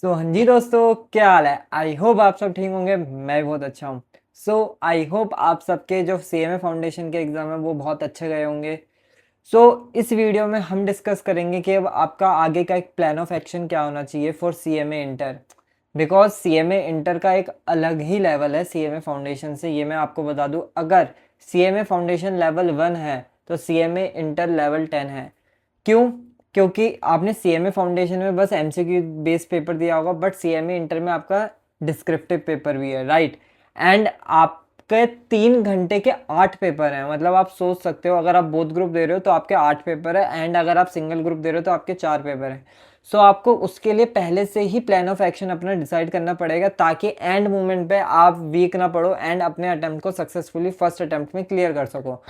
हाँ जी दोस्तों, क्या हाल है। आई होप आप सब ठीक होंगे। मैं भी बहुत अच्छा हूँ। आई होप आप सबके जो सीएमए फाउंडेशन के एग्ज़ाम है वो बहुत अच्छे गए होंगे। इस वीडियो में हम डिस्कस करेंगे कि अब आपका आगे का एक प्लान ऑफ एक्शन क्या होना चाहिए for CMA inter. Because CMA inter का एक अलग ही लेवल है सीएमए फाउंडेशन से, ये मैं आपको बता दूं। अगर सीएमए फाउंडेशन लेवल 1 है तो सीएमए इंटर लेवल 10 है। क्यों? क्योंकि आपने सीएमए फाउंडेशन में बस एमसीक्यू बेस पेपर दिया होगा, बट सीएमए इंटर में आपका डिस्क्रिप्टिव पेपर भी है, राइट। एंड आपके 3 घंटे के 8 पेपर हैं। मतलब आप सोच सकते हो, अगर आप बोथ ग्रुप दे रहे हो तो आपके 8 पेपर है, एंड अगर आप सिंगल ग्रुप दे रहे हो तो आपके 4 पेपर हैं। आपको उसके लिए पहले से ही प्लान ऑफ एक्शन अपना डिसाइड करना पड़ेगा, ताकि एंड मोमेंट पे आप वीक ना पड़ो एंड अपने अटेम्प्ट को सक्सेसफुली फर्स्ट अटेम्प्ट में क्लियर कर सको।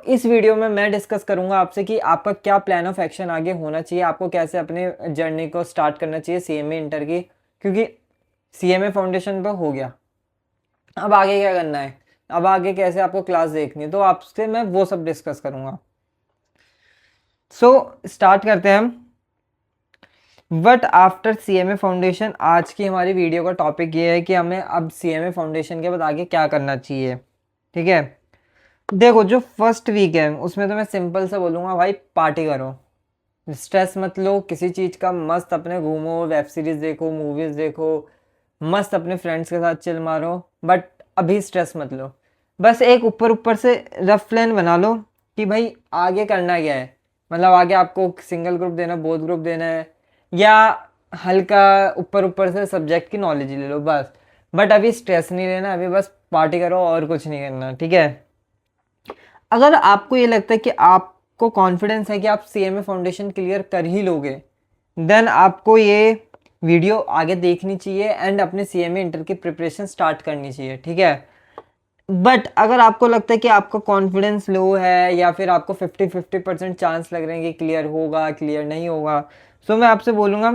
इस वीडियो में मैं डिस्कस करूंगा आपसे कि आपका क्या प्लान ऑफ एक्शन आगे होना चाहिए, आपको कैसे अपने जर्नी को स्टार्ट करना चाहिए सीएमए इंटर की। क्योंकि सीएमए फाउंडेशन तो हो गया, अब आगे क्या करना है, अब आगे कैसे आपको क्लास देखनी है, तो आपसे मैं वो सब डिस्कस करूंगा। स्टार्ट करते हैं हम। बट आफ्टर सीएमए फाउंडेशन, आज की हमारी वीडियो का टॉपिक ये है कि हमें अब सीएमए फाउंडेशन के बाद आगे क्या करना चाहिए। ठीक है, देखो जो फर्स्ट वीक है उसमें तो मैं सिंपल से बोलूँगा, भाई पार्टी करो, स्ट्रेस मत लो किसी चीज़ का, मस्त अपने घूमो, वेब सीरीज देखो, मूवीज देखो, मस्त अपने फ्रेंड्स के साथ चिल मारो। बट अभी स्ट्रेस मत लो। बस एक ऊपर ऊपर से रफ प्लान बना लो कि भाई आगे करना क्या है। मतलब आगे आपको सिंगल ग्रुप देना, बोथ ग्रुप देना है, या हल्का ऊपर ऊपर से सब्जेक्ट की नॉलेज ले लो बस। बट अभी स्ट्रेस नहीं लेना, अभी बस पार्टी करो और कुछ नहीं करना, ठीक है। अगर आपको ये लगता है कि आपको कॉन्फिडेंस है कि आप सीएमए फाउंडेशन क्लियर कर ही लोगे, देन आपको ये वीडियो आगे देखनी चाहिए एंड अपने सीएमए इंटर की प्रिपरेशन स्टार्ट करनी चाहिए, ठीक है। बट अगर आपको लगता है कि आपका कॉन्फिडेंस लो है, या फिर आपको 50-50% चांस लग रहे हैं कि क्लियर होगा क्लियर नहीं होगा, मैं आपसे बोलूँगा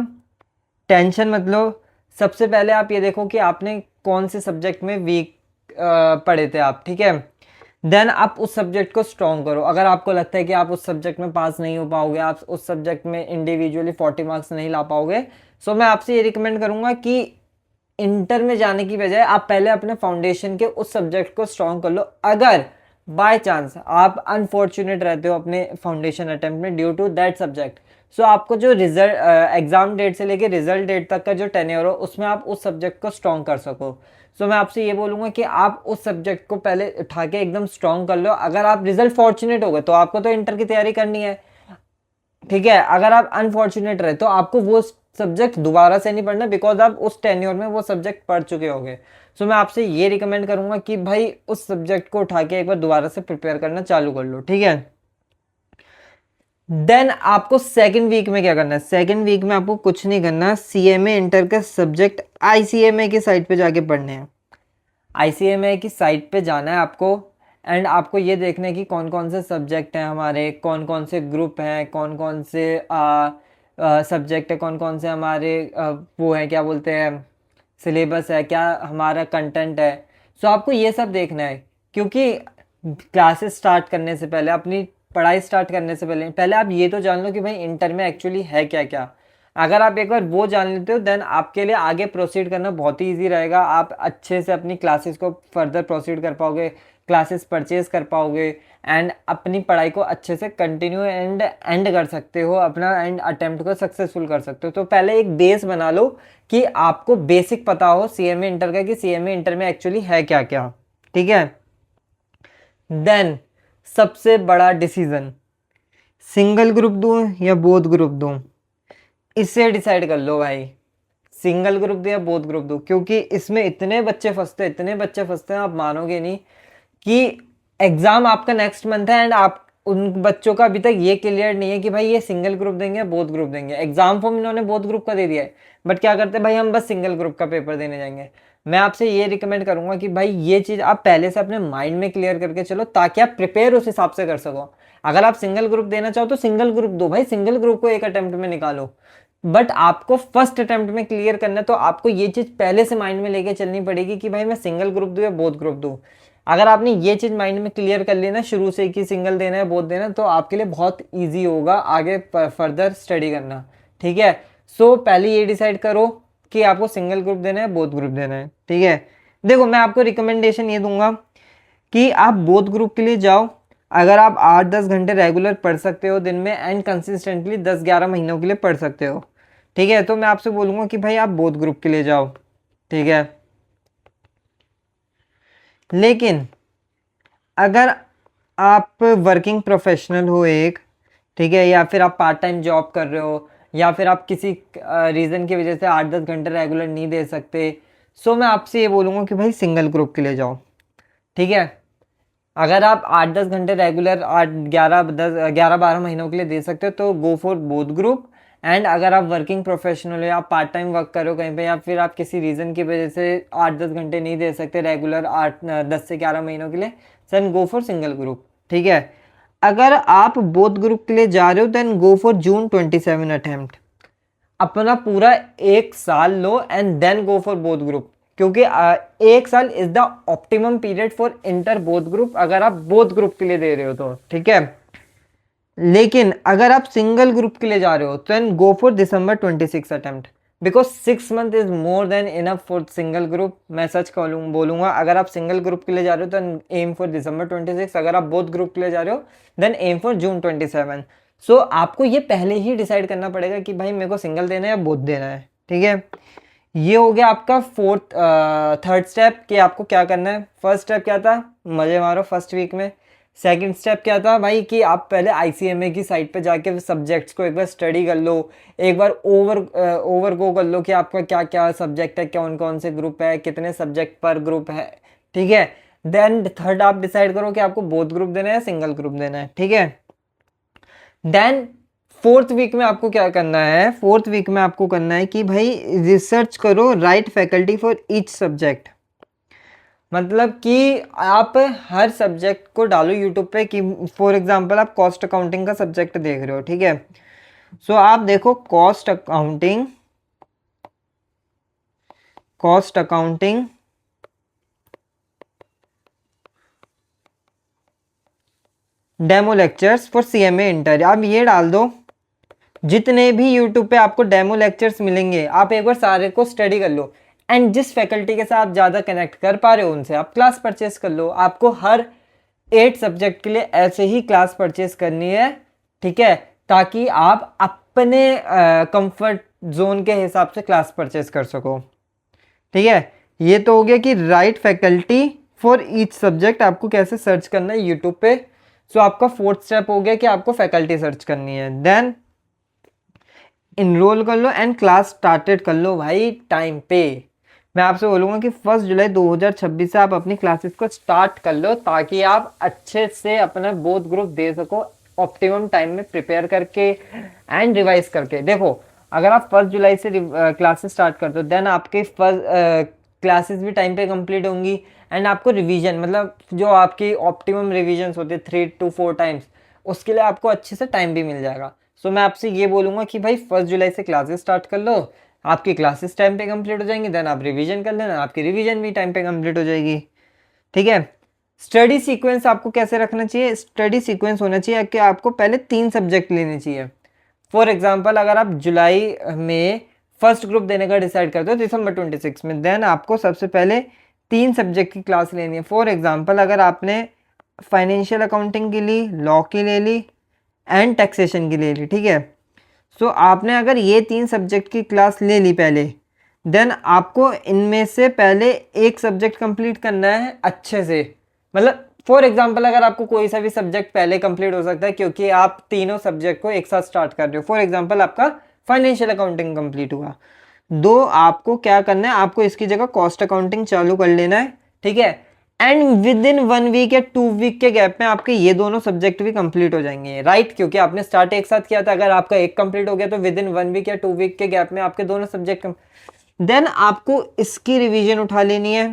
टेंशन मत लो। सबसे पहले आप ये देखो कि आपने कौन से सब्जेक्ट में वीक पढ़े थे आप, ठीक है। देन आप उस सब्जेक्ट को स्ट्रॉन्ग करो। अगर आपको लगता है कि आप उस सब्जेक्ट में पास नहीं हो पाओगे, आप उस सब्जेक्ट में इंडिविजुअली 40 मार्क्स नहीं ला पाओगे, मैं आपसे ये रिकमेंड करूंगा कि इंटर में जाने की बजाय आप पहले अपने फाउंडेशन के उस सब्जेक्ट को स्ट्रॉन्ग कर लो। अगर बाय चांस आप अनफॉर्चुनेट रहते हो अपने फाउंडेशन अटेम्प्ट में ड्यू टू दैट सब्जेक्ट, आपको जो रिजल्ट एग्जाम डेट से लेके रिजल्ट डेट तक का जो टेन्योर हो, उसमें आप उस सब्जेक्ट को स्ट्रॉन्ग कर सको। मैं आपसे ये बोलूंगा कि आप उस सब्जेक्ट को पहले उठा के एकदम स्ट्रॉन्ग कर लो। अगर आप रिजल्ट फॉर्चुनेट हो गए तो आपको तो इंटर की तैयारी करनी है, ठीक है। अगर आप अनफॉर्चुनेट रहे तो आपको वो सब्जेक्ट दोबारा से नहीं पढ़ना, बिकॉज आप उस टेन्योर में वो सब्जेक्ट पढ़ चुके होंगे। मैं आपसे ये रिकमेंड करूंगा कि भाई उस सब्जेक्ट को उठा के एक बार दोबारा से प्रिपेयर करना चालू कर लो, ठीक है। देन आपको सेकेंड वीक में क्या करना है? सेकेंड वीक में आपको कुछ नहीं करना, सीएमए इंटर का सब्जेक्ट आईसीएमए की साइट पे जाके पढ़ने हैं। आईसीएमए की साइट पे जाना है आपको, एंड आपको ये देखना है कि कौन कौन से सब्जेक्ट हैं हमारे, कौन कौन से ग्रुप हैं, कौन कौन से सब्जेक्ट है, कौन कौन से हमारे वो हैं, क्या बोलते हैं, सिलेबस है, क्या हमारा कंटेंट है। आपको ये सब देखना है। क्योंकि क्लासेस स्टार्ट करने से पहले, अपनी पढ़ाई स्टार्ट करने से पहले पहले आप ये तो जान लो कि भाई इंटर में एक्चुअली है क्या क्या। अगर आप एक बार वो जान लेते हो, देन आपके लिए आगे प्रोसीड करना बहुत ही ईजी रहेगा। आप अच्छे से अपनी क्लासेस को फर्दर प्रोसीड कर पाओगे, क्लासेस परचेज कर पाओगे, एंड अपनी पढ़ाई को अच्छे से कंटिन्यू एंड एंड कर सकते हो, अपना एंड अटेम्प्ट को सक्सेसफुल कर सकते हो। तो पहले एक बेस बना लो कि आपको बेसिक पता हो सीएमए इंटर का, कि सीएमए इंटर में एक्चुअली है क्या क्या, ठीक है। देन सबसे बड़ा डिसीजन, सिंगल ग्रुप दूं या बोथ ग्रुप दूं, इसे डिसाइड कर लो भाई। सिंगल ग्रुप दूं या बोथ ग्रुप दूं, क्योंकि इसमें इतने बच्चे फंसते हैं, इतने बच्चे फंसते हैं, आप मानोगे नहीं कि एग्जाम आपका नेक्स्ट मंथ है एंड आप उन बच्चों का अभी तक ये क्लियर नहीं है कि भाई ये सिंगल ग्रुप देंगे बोथ ग्रुप देंगे। एग्जाम फॉर्म इन्होंने बोथ ग्रुप का दे दिया है, बट क्या करते हैं भाई, हम बस सिंगल ग्रुप का पेपर देने जाएंगे। मैं आपसे ये रिकमेंड करूंगा कि भाई ये चीज़ आप पहले से अपने माइंड में क्लियर करके चलो, ताकि आप प्रिपेयर उस हिसाब से कर सको। अगर आप सिंगल ग्रुप देना चाहो तो सिंगल ग्रुप दो भाई, सिंगल ग्रुप को एक अटेम्प्ट में निकालो। बट आपको फर्स्ट अटेम्प्ट में क्लियर करना है, तो आपको ये चीज़ पहले से माइंड में लेके चलनी पड़ेगी कि भाई मैं सिंगल ग्रुप दूँ या बोथ ग्रुप दूँ। अगर आपने ये चीज़ माइंड में क्लियर कर लेना शुरू से कि सिंगल देना है बोथ देना है, तो आपके लिए बहुत ईजी होगा आगे फर्दर स्टडी करना, ठीक है। सो पहले ये डिसाइड करो कि आपको सिंगल ग्रुप देना है, बोथ ग्रुप देना है, ठीक है। देखो मैं आपको रिकमेंडेशन ये दूंगा कि आप बोथ ग्रुप के लिए जाओ। अगर आप 8-10 घंटे रेगुलर पढ़ सकते हो दिन में एंड कंसिस्टेंटली 10-11 महीनों के लिए पढ़ सकते हो, ठीक है, तो मैं आपसे बोलूँगा कि भाई आप बोथ ग्रुप के लिए जाओ, ठीक है। लेकिन अगर आप वर्किंग प्रोफेशनल हो एक, ठीक है, या फिर आप पार्ट टाइम जॉब कर रहे हो, या फिर आप किसी रीज़न की वजह से 8-10 घंटे रेगुलर नहीं दे सकते, सो मैं आपसे ये बोलूँगा कि भाई सिंगल ग्रुप के लिए जाओ, ठीक है। अगर आप 8-10 घंटे रेगुलर 8-11-12 महीनों के लिए दे सकते हो तो गो फॉर बोथ ग्रुप। एंड अगर आप वर्किंग प्रोफेशनल हो या आप पार्ट टाइम वर्क करो कहीं पे, या फिर आप किसी रीज़न की वजह से 8-10 घंटे नहीं दे सकते रेगुलर 10 से 11 महीनों के लिए, then go for single group, ठीक है। अगर आप बोथ ग्रुप के लिए जा रहे हो then go for June 27 attempt. अपना पूरा 1 साल लो and then go for both group, क्योंकि 1 साल is the optimum period for inter both group अगर आप बोथ ग्रुप के लिए दे रहे हो तो, ठीक है। लेकिन अगर आप सिंगल ग्रुप के लिए जा रहे हो तो then go for December 26 attempt, because 6 month is more than enough for single group. मैं सच बोलूंगा, अगर आप सिंगल ग्रुप के लिए जा रहे हो तो एम फॉर दिसंबर 26, अगर आप बोथ ग्रुप के लिए जा रहे हो देन एम फॉर जून 27। सो आपको ये पहले ही डिसाइड करना पड़ेगा कि भाई मेरे को सिंगल देना है या बोथ देना है, ठीक है। ये हो गया आपका थर्ड स्टेप कि आपको क्या करना है। फर्स्ट स्टेप क्या था, मजे मारो फर्स्ट वीक में। सेकंड स्टेप क्या था भाई कि आप पहले आईसीएमए की साइट पे जाके सब्जेक्ट्स को एक बार स्टडी कर लो, एक बार ओवर गो कर लो कि आपका क्या क्या सब्जेक्ट है, कौन कौन से ग्रुप है, कितने सब्जेक्ट पर ग्रुप है, ठीक है। देन थर्ड आप डिसाइड करो कि आपको बोथ ग्रुप देना है या सिंगल ग्रुप देना है, ठीक है। देन फोर्थ वीक में आपको क्या करना है, फोर्थ वीक में आपको करना है कि भाई रिसर्च करो right faculty for each subject. मतलब कि आप हर सब्जेक्ट को डालो यूट्यूब पे कि फॉर एग्जांपल आप कॉस्ट अकाउंटिंग का सब्जेक्ट देख रहे हो, ठीक है। सो आप देखो cost accounting demo lectures for CMA inter, आप ये डाल दो। जितने भी यूट्यूब पे आपको डेमो लेक्चर्स मिलेंगे आप एक बार सारे को स्टडी कर लो एंड जिस फैकल्टी के साथ आप ज़्यादा कनेक्ट कर पा रहे हो उनसे आप क्लास परचेस कर लो। आपको हर 8 सब्जेक्ट के लिए ऐसे ही क्लास परचेस करनी है, ठीक है, ताकि आप अपने कंफर्ट जोन के हिसाब से क्लास परचेस कर सको, ठीक है। ये तो हो गया कि right faculty for each subject आपको कैसे सर्च करना है यूट्यूब पे। सो आपका फोर्थ स्टेप हो गया कि आपको फैकल्टी सर्च करनी है। देन इनरोल कर लो एंड क्लास स्टार्टेड कर लो भाई टाइम पे। मैं आपसे बोलूँगा कि 1 जुलाई 2026 से आप अपनी क्लासेस को स्टार्ट कर लो ताकि आप अच्छे से अपना बोथ ग्रुप दे सको ऑप्टिमम टाइम में प्रिपेयर करके एंड रिवाइज करके। देखो अगर आप 1 जुलाई से क्लासेस स्टार्ट करते हो देन आपके फर्स्ट क्लासेस भी टाइम पे कंप्लीट होंगी एंड आपको रिवीजन मतलब जो आपकी ऑप्टिमम रिवीजन होते हैं 3 to 4 टाइम्स, उसके लिए आपको अच्छे से टाइम भी मिल जाएगा। सो मैं आपसे ये बोलूँगा कि भाई 1 जुलाई से क्लासेस स्टार्ट कर लो, आपकी क्लासेस टाइम पे कंप्लीट हो जाएंगी, देन आप रिवीजन कर लेना, आपकी रिवीजन भी टाइम पे कंप्लीट हो जाएगी, ठीक है। स्टडी सीक्वेंस आपको कैसे रखना चाहिए, स्टडी सीक्वेंस होना चाहिए कि आपको पहले 3 सब्जेक्ट लेने चाहिए। फॉर एग्जाम्पल अगर आप जुलाई में फर्स्ट ग्रुप देने का डिसाइड करते हो दिसंबर 26 में, देन आपको सबसे पहले 3 सब्जेक्ट की क्लास लेनी है। फॉर एग्जाम्पल अगर आपने फाइनेंशियल अकाउंटिंग की ली, लॉ की ले ली एंड टैक्सेशन की ले ली, ठीक है। सो आपने अगर ये 3 सब्जेक्ट की क्लास ले ली पहले, देन आपको इनमें से पहले एक सब्जेक्ट कंप्लीट करना है अच्छे से। मतलब फॉर एग्जांपल अगर आपको कोई सा भी सब्जेक्ट पहले कंप्लीट हो सकता है क्योंकि आप तीनों सब्जेक्ट को एक साथ स्टार्ट कर रहे हो। फॉर एग्जांपल आपका फाइनेंशियल अकाउंटिंग कंप्लीट हुआ, दो आपको क्या करना है, आपको इसकी जगह कॉस्ट अकाउंटिंग चालू कर लेना है, ठीक है। एंड विद इन 1 वीक या 2 वीक के गैप में आपके ये दोनों सब्जेक्ट भी कंप्लीट हो जाएंगे, राइट, क्योंकि आपने स्टार्ट एक साथ किया था। अगर आपका एक कंप्लीट हो गया तो विद इन 1 वीक या 2 वीक के गैप में आपके दोनों सब्जेक्ट देन आपको इसकी रिवीजन उठा लेनी है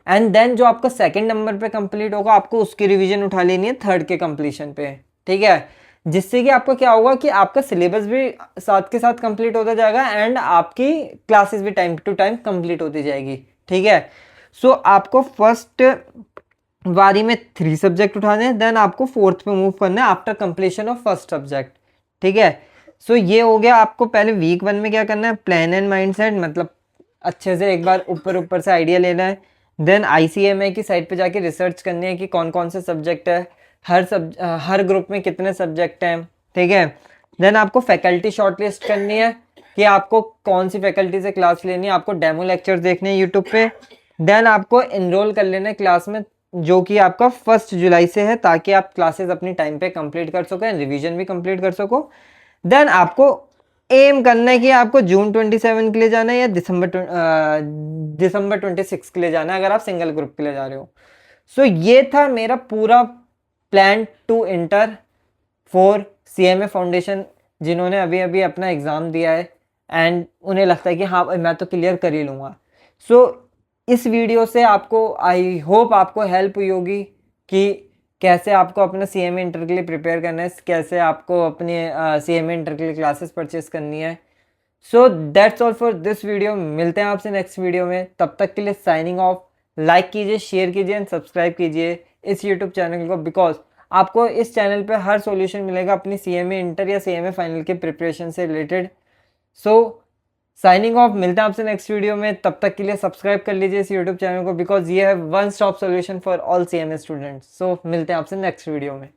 एंड देन जो आपका सेकंड नंबर पे कंप्लीट होगा आपको उसकी रिवीजन उठा लेनी है थर्ड के कंप्लीशन पे, ठीक है। जिससे कि आपका क्या होगा कि आपका सिलेबस भी साथ के साथ कंप्लीट होता जाएगा एंड आपकी क्लासेस भी टाइम टू टाइम कंप्लीट होती जाएगी, ठीक है। सो आपको फर्स्ट बारी में 3 सब्जेक्ट उठाने हैं, देन आपको फोर्थ पे मूव करना है after completion of first subject, ठीक है। सो ये हो गया। आपको पहले वीक 1 में क्या करना है, प्लान एंड माइंडसेट, मतलब अच्छे से एक बार ऊपर ऊपर से आइडिया लेना है। देन आईसीएमए की साइट पे जाके रिसर्च करनी है कि कौन कौन से सब्जेक्ट है, हर ग्रुप में कितने सब्जेक्ट हैं, ठीक है। देन आपको फैकल्टी शॉर्टलिस्ट करनी है कि आपको कौन सी फैकल्टी से क्लास लेनी है, आपको डेमो लेक्चर देखने हैं यूट्यूब पे। देन आपको इनरोल कर लेना है क्लास में, जो कि आपका 1 जुलाई से है, ताकि आप क्लासेस अपनी टाइम पे कंप्लीट कर सको, रिवीजन भी कंप्लीट कर सको। देन आपको एम करना है कि आपको जून 27 के लिए जाना है या दिसंबर 26 के लिए जाना है, अगर आप सिंगल ग्रुप के लिए जा रहे हो। सो ये था मेरा पूरा plan to enter for CMA foundation, जिन्होंने अभी अभी अपना एग्ज़ाम दिया है एंड उन्हें लगता है कि हाँ मैं तो क्लियर कर ही लूँगा। सो इस वीडियो से आपको, आई होप आपको हेल्प हुई होगी कि कैसे आपको अपना सीएमए इंटर के लिए प्रिपेयर करना है, कैसे आपको अपने सीएमए इंटर के लिए क्लासेस परचेस करनी है। So that's all for this video. मिलते हैं आपसे नेक्स्ट वीडियो में, तब तक के लिए साइनिंग ऑफ। लाइक कीजिए, शेयर कीजिए एंड सब्सक्राइब कीजिए इस यूट्यूब चैनल को, बिकॉज आपको इस चैनल पे हर सॉल्यूशन मिलेगा अपनी सीएमए इंटर या सीएमए फाइनल के प्रिपरेशन से रिलेटेड। सो साइनिंग ऑफ, मिलते हैं आपसे नेक्स्ट वीडियो में, तब तक के लिए सब्सक्राइब कर लीजिए इस यूट्यूब चैनल को, बिकॉज ये है one stop solution for all CMA students. So मिलते हैं आपसे नेक्स्ट वीडियो में।